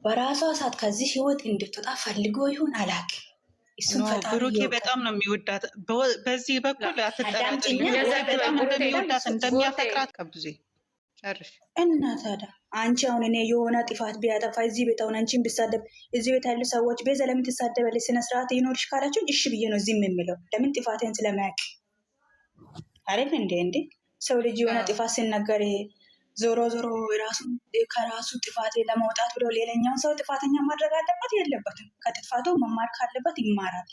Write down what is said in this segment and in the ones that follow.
በራሷ ሰዓት ከዚህ ህይወት እንድትወጣ ፈልጎ ይሁን አላውቅም። እሱን ፈጣሪ ብሩኬ በጣም ነው የሚወዳት። በዚህ በኩል አትጠራጥሪ፣ በጣም እንደሚወዳት እንደሚያፈቅራት ከብዙ ጨርሽ እና ታዲያ አንቺ አሁን እኔ የሆነ ጥፋት ቢያጠፋ እዚህ ቤት አሁን አንቺን ቢሳደብ እዚህ ቤት ያሉ ሰዎች ቤዛ ለምን ትሳደበለች? ስነ ስርዓት ይኖርሽ ካላችሁ እሺ ብዬ ነው እዚህ የምለው። ለምን ጥፋቴን ስለማያውቅ አይደል እንዴ? ሰው ልጅ የሆነ ጥፋት ሲናገር ዞሮ ዞሮ ከራሱ ጥፋቴ ለመውጣት ብሎ ሌላኛውን ሰው ጥፋተኛ ማድረግ አለበት የለበትም? ከጥፋቱ መማር ካለበት ይማራል፣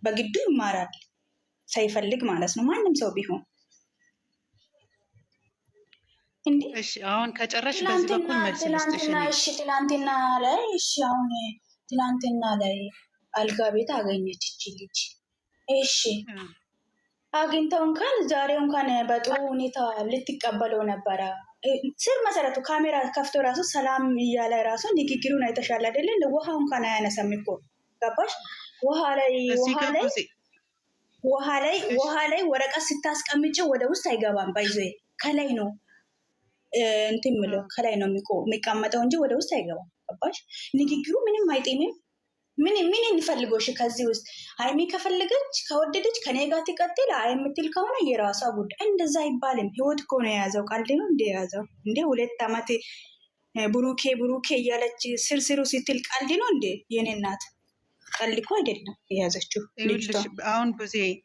በግዱ ይማራል፣ ሳይፈልግ ማለት ነው። ማንም ሰው ቢሆን እሺ አሁን ከጨረሽ በዚህ በኩል መልስ ልስጥሽ። እሺ ትላንትና ላይ አልጋ ቤት አገኘች እቺ ልጅ። እሺ አግኝተው እንኳን ዛሬው እንኳን በጥሩ ሁኔታ ልትቀበለው ነበረ። ስር መሰረቱ ካሜራ ከፍቶ ራሱ ሰላም እያለ ራሱ ንግግሩን አይተሻል አይደለ? ውሃ እንኳን አያነሳም እኮ ገባሽ? ውሃ ላይ ወረቀት ስታስቀምጪ ወደ ውስጥ አይገባም። ባይዞ ከላይ ነው እንትን ምለው ከላይ ነው የሚቀመጠው እንጂ ወደ ውስጥ አይገባም። ገባሽ? ንግግሩ ምንም አይጤምም። ምን እንፈልጎሽ ከዚህ ውስጥ ሃይሚ ከፈለገች ከወደደች ከኔ ጋር ትቀጥል። አይ የምትል ከሆነ የራሷ ጉዳይ። እንደዛ አይባልም። ህይወት እኮ ነው የያዘው። ቀልድ ነው እንደ የያዘው እንደ 2 ዓመት ብሩኬ እያለች ስርስሩ ስትል ቀልድ ነው እንደ የኔ እናት። ቀልድ እኮ አይደለም የያዘችው ልጅቷ።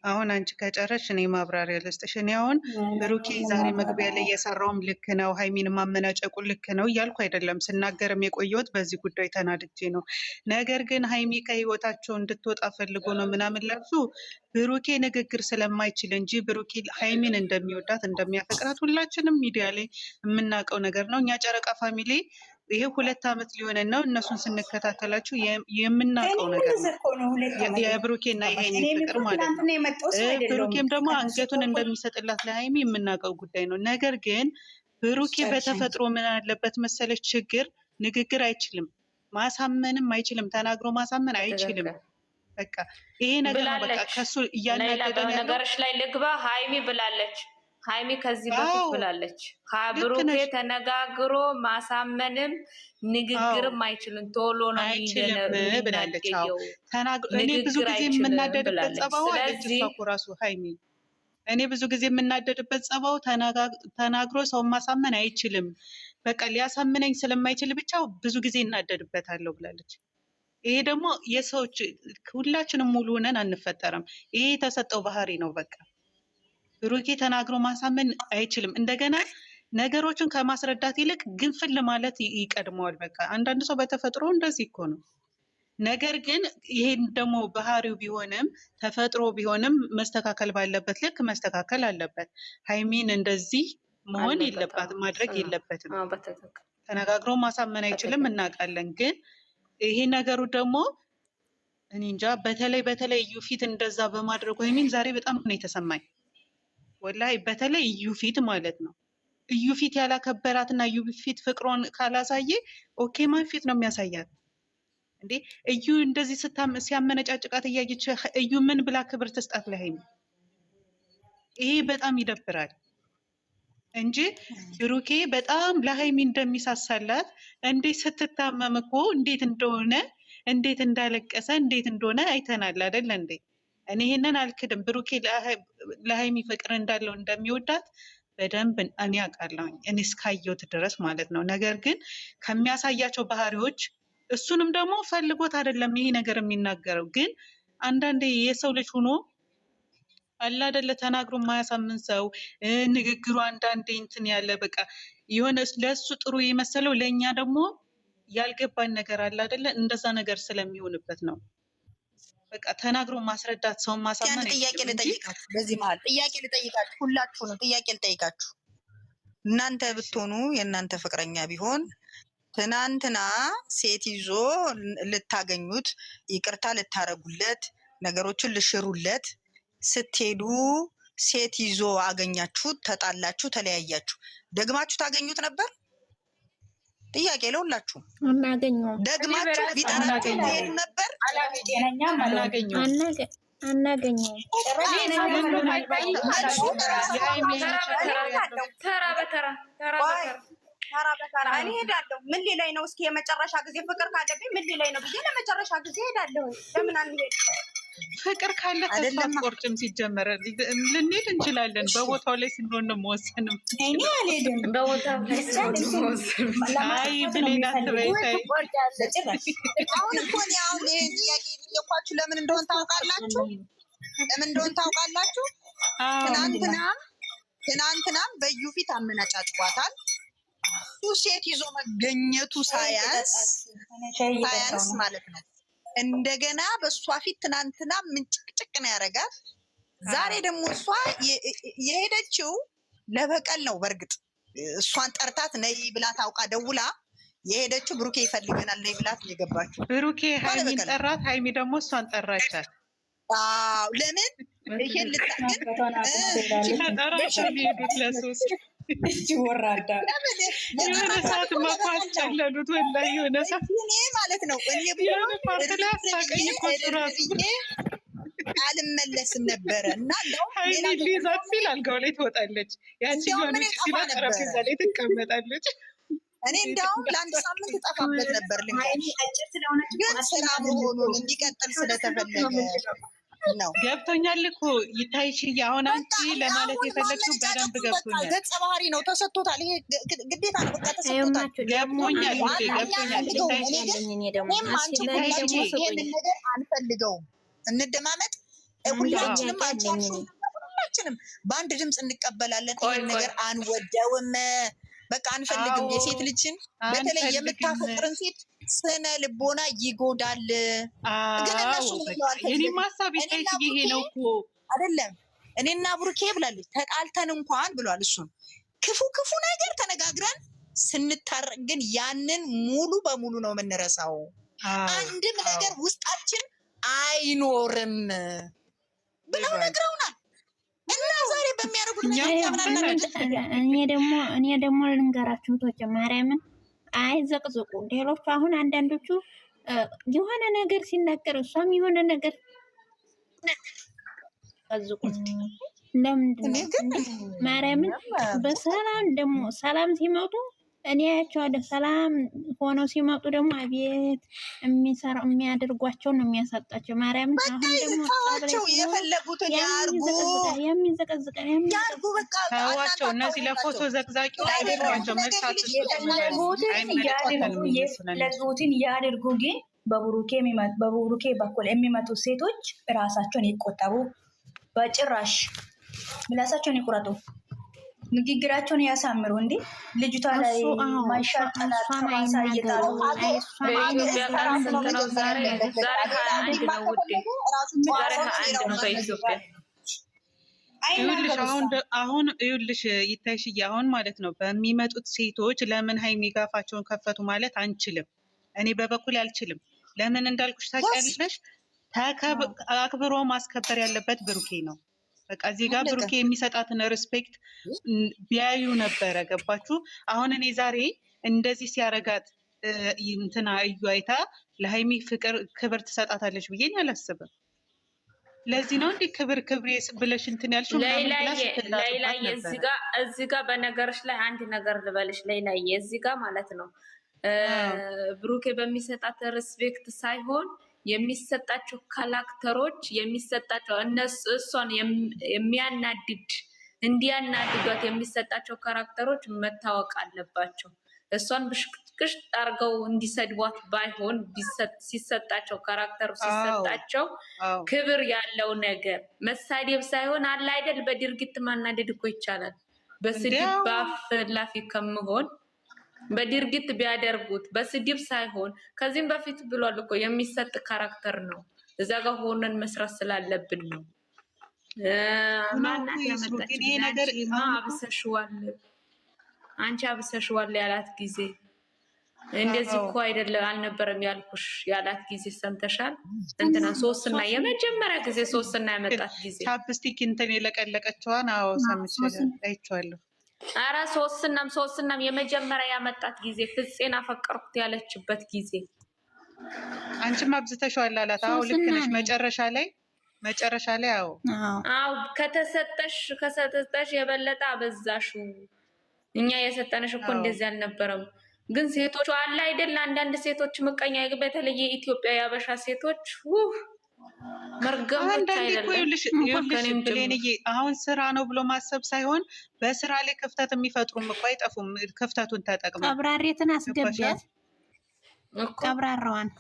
አሁን አንቺ ከጨረሽ እኔ ማብራሪያ ልስጥሽ። እኔ አሁን ብሩኬ ዛሬ መግቢያ ላይ የሰራውም ልክ ነው፣ ሃይሚን ማመናጨቁ ልክ ነው እያልኩ አይደለም። ስናገርም የቆየሁት በዚህ ጉዳይ ተናድጄ ነው። ነገር ግን ሃይሚ ከህይወታቸው እንድትወጣ ፈልጎ ነው ምናምን ለብሱ ብሩኬ ንግግር ስለማይችል እንጂ ብሩኬ ሃይሚን እንደሚወዳት እንደሚያፈቅራት ሁላችንም ሚዲያ ላይ የምናውቀው ነገር ነው። እኛ ጨረቃ ፋሚሊ ይሄ 2 ዓመት ሊሆነን ነው እነሱን ስንከታተላችሁ የምናውቀው ነገር ነው። የብሩኬና የሃይሚ ፍቅር ማለት ነው። ብሩኬም ደግሞ አንገቱን እንደሚሰጥላት ለሃይሚ የምናውቀው ጉዳይ ነው። ነገር ግን ብሩኬ በተፈጥሮ ምን አለበት መሰለች ችግር፣ ንግግር አይችልም፣ ማሳመንም አይችልም፣ ተናግሮ ማሳመን አይችልም። በቃ ይሄ ነገር ነው። በቃ ከሱ እያናደደን ነገርሽ ላይ ልግባ። ሃይሚ ብላለች፣ ሃይሚ ከዚህ በፊት ብላለች፣ ብሩኬ ተነጋግሮ ማሳመንም ንግግርም አይችልም፣ ቶሎ ነው ብላለች። እኔ ብዙ ጊዜ የምናደድበት ጸባው አለች እኮ ራሱ ሃይሚ። እኔ ብዙ ጊዜ የምናደድበት ጸባው ተናግሮ ሰው ማሳመን አይችልም፣ በቃ ሊያሳምነኝ ስለማይችል ብቻ ብዙ ጊዜ እናደድበታለሁ ብላለች። ይሄ ደግሞ የሰዎች ሁላችንም ሙሉ ሆነን አንፈጠርም። ይሄ የተሰጠው ባህሪ ነው። በቃ ብሩኬ ተናግሮ ማሳመን አይችልም። እንደገና ነገሮችን ከማስረዳት ይልቅ ግንፍል ማለት ይቀድመዋል። በቃ አንዳንድ ሰው በተፈጥሮ እንደዚህ እኮ ነው። ነገር ግን ይሄን ደግሞ ባህሪው ቢሆንም ተፈጥሮ ቢሆንም መስተካከል ባለበት ልክ መስተካከል አለበት። ሃይሚን እንደዚህ መሆን የለባትም፣ ማድረግ የለበትም። ተነጋግሮ ማሳመን አይችልም እናውቃለን። ግን ይሄ ነገሩ ደግሞ እኔ እንጃ፣ በተለይ እዩ ፊት እንደዛ በማድረጉ ሃይሚን ዛሬ በጣም ነው የተሰማኝ። ወላሂ በተለይ እዩ ፊት ማለት ነው። እዩ ፊት ያላከበራትና እዩ ፊት ፍቅሯን ካላሳየ ኦኬ ማን ፊት ነው የሚያሳያት እንዴ? እዩ እንደዚህ ሲያመነጫጭቃት እያየች እዩ ምን ብላ ክብር ትስጣት ለሃይሚ? ይሄ በጣም ይደብራል እንጂ ብሩኬ በጣም ለሃይሚ እንደሚሳሳላት እንዴት ስትታመም እኮ እንዴት እንዳለቀሰ እንዴት እንደሆነ አይተናል አይደል እንዴ? እኔ ይሄንን አልክድም። ብሩኬ ለሃይሚ ፍቅር እንዳለው እንደሚወዳት በደንብ እኔ አውቃለሁ፣ እኔ እስካየሁት ድረስ ማለት ነው። ነገር ግን ከሚያሳያቸው ባህሪዎች እሱንም ደግሞ ፈልጎት አይደለም ይሄ ነገር የሚናገረው። ግን አንዳንዴ የሰው ልጅ ሆኖ አለ አይደለ ተናግሮ የማያሳምን ሰው ንግግሩ አንዳንዴ እንትን ያለ በቃ የሆነ ለሱ ጥሩ የመሰለው ለእኛ ደግሞ ያልገባን ነገር አለ አይደለ? እንደዛ ነገር ስለሚሆንበት ነው። በቃ ተናግሮ ማስረዳት ሰውን ማሳመን። ጥያቄ ልጠይቃችሁ፣ በዚህ መሀል ጥያቄ ልጠይቃችሁ፣ ሁላችሁ ነው ጥያቄ ልጠይቃችሁ። እናንተ ብትሆኑ የእናንተ ፍቅረኛ ቢሆን ትናንትና ሴት ይዞ ልታገኙት፣ ይቅርታ ልታረጉለት፣ ነገሮችን ልሽሩለት ስትሄዱ ሴት ይዞ አገኛችሁ፣ ተጣላችሁ፣ ተለያያችሁ፣ ደግማችሁ ታገኙት ነበር? ጥያቄ ለሁላችሁ። አናገኘውም። ደግማችሁ ቢጠራችሁ ትሄዱ ነበር? አናገኘውም። ተራ በተራ ተራ በተራ እኔ ሄዳለሁ። ምን ሊለኝ ነው? እስኪ የመጨረሻ ጊዜ ፍቅር ካለብኝ ምን ሊለኝ ነው ብዬ ለመጨረሻ ጊዜ ሄዳለሁ። ለምን አንሄድ? ፍቅር ካለ ተስፋ አትቆርጭም። ሲጀመር ልንሄድ እንችላለን። በቦታው ላይ ስንሆን ነው መወሰንም። እኔ አልሄድም በቦታው ላይ አይ ብሌን አትበይ። አሁን እኮ እኔ አሁን ይሄን ጥያቄ የጠየኳችሁ ለምን እንደሆነ ታውቃላችሁ? ለምን እንደሆነ ታውቃላችሁ? ትናንትናም በዩ ፊት አመናጫጭቋታል። እሱ ሴት ይዞ መገኘቱ ሳያንስ ማለት ነው። እንደገና በእሷ ፊት ትናንትና ምንጭቅጭቅ ነው ያደረጋት። ዛሬ ደግሞ እሷ የሄደችው ለበቀል ነው። በእርግጥ እሷን ጠርታት ነይ ብላ ታውቃ ደውላ የሄደችው ብሩኬ ይፈልገናል ነይ ብላት የገባችው። ብሩኬ ሀይሚን ጠራት፣ ሀይሚ ደግሞ እሷን ጠራቻት። ለምን ይሄን ልታግን ጠራቸው ሊሄዱት ለሶስት ወራዳ የሆነ ሰዓት መኳስ ጨለሉት። ወላሂ የሆነ ሰዓት እኔ ማለት ነው የሆነ ፓርት ላይ አሳቀኝ እኮ እሱ ራሱ አልመለስም ነበረ እና ሀይሚ ሊይዛት ሲል አልጋው ላይ ትወጣለች። ያቺኛዋ ልጅ ሲላ ጠረጴዛ ላይ ትቀመጣለች። እኔ እንዲያውም ለአንድ ሳምንት ጠፋበት ነበር ልንገርሽ፣ ግን ስራ መሆኑን እንዲቀጥል ስለተፈለገ ነው። ገብቶኛል እኮ ይታይሽዬ። አሁን አንቺ ለማለት የፈለግሽው በደንብ ገብቶኛል። ገጸ ባህሪ ነው፣ ተሰጥቶታል። ይሄ ግዴታ ነው፣ በቃ ተሰጥቶታል። ገብቶኛል ገብቶኛል። ይሄንን ነገር አንፈልገውም። እንደማመጥ ሁላችንም ሁላችንም በአንድ ድምፅ እንቀበላለን። ይሄን ነገር አንወደውም፣ በቃ አንፈልግም። የሴት ልጅን በተለይ የምታፈቅርን ሴት ስነ ልቦና ይጎዳል። ግን እነሱ የኔ ማሳብ ይሄ ነው እኮ አይደለም። እኔና ብሩኬ ብላለች ተጣልተን እንኳን ብሏል። እሱን ክፉ ነገር ተነጋግረን ስንታረቅ ግን ያንን ሙሉ በሙሉ ነው የምንረሳው። አንድም ነገር ውስጣችን አይኖርም ብለው ነግረውናል። እና ዛሬ በሚያደርጉት እኔ ደግሞ ልንገራችሁ ቶች ማርያምን አይዘቅዝቁ። ሌሎቹ አሁን አንዳንዶቹ የሆነ ነገር ሲናገር እሷም የሆነ ነገር ዘቅዝቁት። ለምንድን ነው ማርያምን በሰላም ደግሞ ሰላም ሲመጡ እኔ ያቸዋለሁ። ሰላም ሆነው ሲመጡ ደግሞ አቤት የሚያደርጓቸው ነው የሚያሳጣቸው። ማርያምን አሁን ደግሞ የፈለጉትን ያርጉ፣ የሚዘቀዝቀን ያርጉ። በቃ ተዋቸው። እነዚህ ለፎቶ ዘቅዛቂው አይደሏቸው። የፈለጉትን ያድርጉ። ግን በቡሩኬ በኩል የሚመጡ ሴቶች ራሳቸውን ይቆጠቡ። በጭራሽ ምላሳቸውን ይቁረጡ። ንግግራቸውን ያሳምሩ። እንዴ ልጅቷ ላይ ማይሻጣላት ተዋሳ እየጣሉ በኢትዮጵያ ቀን ስንት ነው ዛሬ? ዛሬ 21 ነው ውዴ፣ ዛሬ 21 ነው በኢትዮጵያ። አሁን ይኸውልሽ ይታይሽዬ፣ አሁን ማለት ነው በሚመጡት ሴቶች ለምን ሀይሚ ጋፋቸውን ከፈቱ ማለት አንችልም። እኔ በበኩል አልችልም። ለምን እንዳልኩሽ ታውቂያለሽ? አክብሮ ማስከበር ያለበት ብሩኬ ነው። በቃ እዚህ ጋር ብሩኬ የሚሰጣትን ሪስፔክት ቢያዩ ነበረ። ገባችሁ? አሁን እኔ ዛሬ እንደዚህ ሲያረጋት እንትና እዩ አይታ ለሀይሚ ክብር ትሰጣታለች ብዬ አላስብም። ለዚህ ነው እንዴ ክብር ብለሽ እንትን ያልሽው? ሌላዬ እዚህ ጋር በነገርሽ ላይ አንድ ነገር ልበልሽ ሌላዬ፣ እዚህ ጋር ማለት ነው ብሩኬ በሚሰጣት ሪስፔክት ሳይሆን የሚሰጣቸው ካራክተሮች የሚሰጣቸው እሷን እንዲያናድዷት የሚሰጣቸው ካራክተሮች መታወቅ አለባቸው። እሷን ብሽቅሽ አርገው እንዲሰድቧት ባይሆን ሲሰጣቸው ካራክተሩ ሲሰጣቸው ክብር ያለው ነገር መሳደብ ሳይሆን አለ አይደል? በድርጊት ማናደድ እኮ ይቻላል። በስድብ በአፍ ላፊ ከመሆን በድርጊት ቢያደርጉት በስድብ ሳይሆን ከዚህም በፊት ብሏል እኮ የሚሰጥ ካራክተር ነው። እዛ ጋር ሆነን መስራት ስላለብን ነው። ማናት ያመጣች አንቺ አብሰሽዋል ያላት ጊዜ እንደዚህ እኮ አይደለም አልነበረም ያልኩሽ ያላት ጊዜ ሰምተሻል? እንትና ሶስትና የመጀመሪያ ጊዜ ሶስትና ያመጣት ጊዜ ቻፕስቲክ እንትን የለቀለቀችዋን አዎ ሰምቻለሁ፣ አይቼዋለሁ። አረ ሶስናም የመጀመሪያ ያመጣት ጊዜ ፍፄን አፈቀርኩት ያለችበት ጊዜ አንቺም አብዝተሽዋል አላት። አዎ ልክ ነሽ። መጨረሻ ላይ አዎ ከሰጠሽ የበለጠ አበዛሽው እኛ የሰጠንሽ እኮ እንደዚህ አልነበረም። ግን ሴቶቹ አለ አይደል አንዳንድ ሴቶች ምቀኛ፣ በተለይ የኢትዮጵያ ያበሻ ሴቶች መርገም አሁን ስራ ነው ብሎ ማሰብ ሳይሆን በስራ ላይ ክፍተት የሚፈጥሩም እኮ አይጠፉም። ክፍተቱን ተጠቅመው ቀብራሬትን አስገቢያት ቀብራራዋን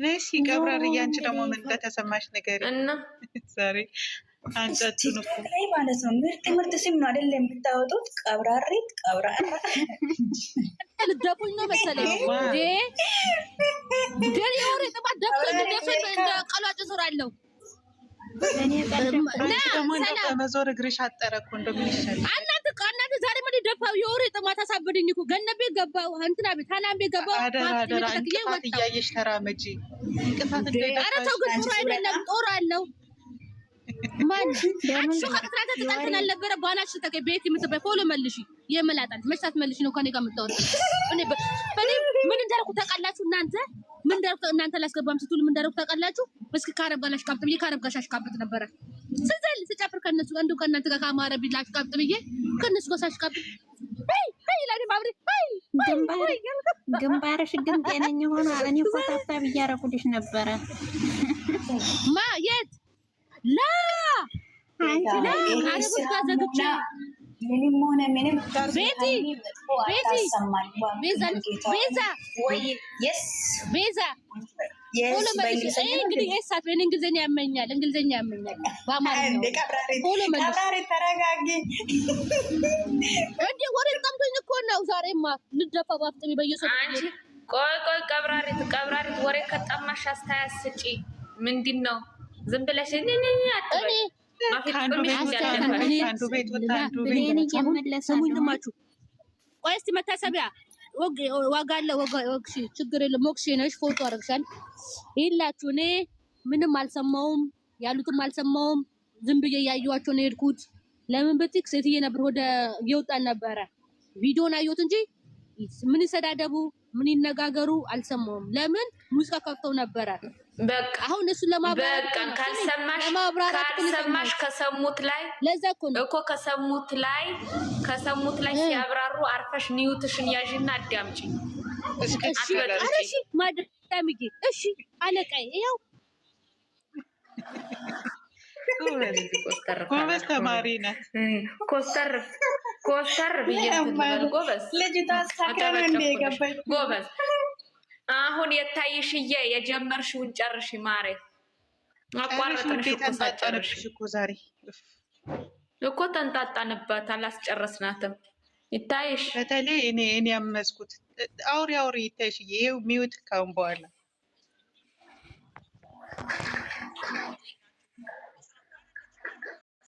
ነሲ ቀብራር እያንቺ ደግሞ ምን እንደተሰማሽ ነገር እና ዛሬ አንጨቱን እኮ ማለት ነው። ምርጥ ስም ነው አይደል የምታወጡት? ቀብራሪት ቀብራራ ልደቡኝ ነው መሰለኝ ደሪ ወሬ ጥባት ደፍተን እንደ ቀሏጭ ዞራለሁ። መዞር እግርሽ አጠረ እኮ እንደምን ይሻላል። እናንተ ዛሬ ምን ደፋው የወሬ ጥማት አሳበደኝ እኮ ገነቤ ገባው እንትና ቤት ታናም ቤት ገባው አደራ እንቅፋት እያየሽ ተራመጂ። እንቅፋት ኧረ ተው ግን ጥሩ አይደለም። ጦር አለው ማን አንቺ ከጥራተ ተጣልተን አልነበረ ባናሽ ተከ ቤት የምትበይ ፎሎ መልሺ የመላጣል መሽታት መልሺ ነው ከኔ ጋር የምታወራ። እኔ ምን እንዳልኩ ታውቃላችሁ እናንተ ምን እንዳልኩ እናንተ ላስገባም ስትሉ ምን እንዳልኩ ታውቃላችሁ። እስኪ ካረብ ጋር ላሽቃብጥ ብዬ ካረብ ጋር ሻሽቃብጥ ነበረ ስዘል ስጨፍር ከነሱ ጋር እንደው ከእናንተ ጋር ካማረ ቢል ላሽቃብጥ ብዬ ከነሱ ጋር ሻሽቃብጥ ላኔ ባብሪ ግንባርሽ ግን ጤነኛ ሆኖ እኔ እኮ ታብታብ እያደረጉልሽ ነበረ። ማ የት ላ አንቺ ላ ካረብ ጋር ዘግቼ ምንም ሆነ ምንም ቤቲ ቤዛ ፎሎ መልሽ። እንግዲህ ኤሳት በእንግሊዝኛ ያመኛል በአማርኛ ፎሎ መልሽ። ተረጋጊ እንዴ ወሬ ጠምቶኝ እኮ ነው ዛሬማ ልደፋ ባፍጥሚ በየሰው አንቺ ቆይ ቀብራሪት ወሬ ከጠማሽ አስተያየት ስጪ። ምንድን ነው ዝም ብለሽ እኔ አትበይ። አንዱ ቤት ሰሙኝማችሁ ቆይ እስቲ መታሰቢያ ዋጋ አለ ወግሺ ችግር የለም ሞክሺ ነሽ ፎቶ አረግሻል ይላችሁ። እኔ ምንም አልሰማውም ያሉትም አልሰማውም ዝም ብዬ ያዩዋቸው ነው የሄድኩት። ለምን ብትክ ሴትዬ ነበር ወደ ይወጣን ነበረ ቪዲዮን አየሁት እንጂ ምን ይሰዳደቡ ምን ይነጋገሩ አልሰማውም። ለምን ሙዚቃ ከፍተው ነበረ። በቃ አሁን እሱ ለማብራራት ካልሰማሽ ከሰሙት ላይ ለዛ እኮ ከሰሙት ላይ ሲያብራሩ አርፈሽ ኒውትሽን ያዥና አዳምጪ። እሺ ማዳምጪ እሺ አለቃይ ይኸው ጎበዝ ተማሪ ናት። ኮስተር ብዬ ጎበዝ ልጅቷ አሳካረ እንደ ገባች ጎበዝ። አሁን የታይሽዬ የጀመርሽውን ጨርሽ ማሬ። አቋረጥንሽ እኮ ዛሬ እኮ ተንጣጣንባት አላስጨረስናትም። ይታይሽ በተለይ እኔ ያመስኩት አውሪ ይታይሽዬ። ይኸው ሚውት ካሁን በኋላ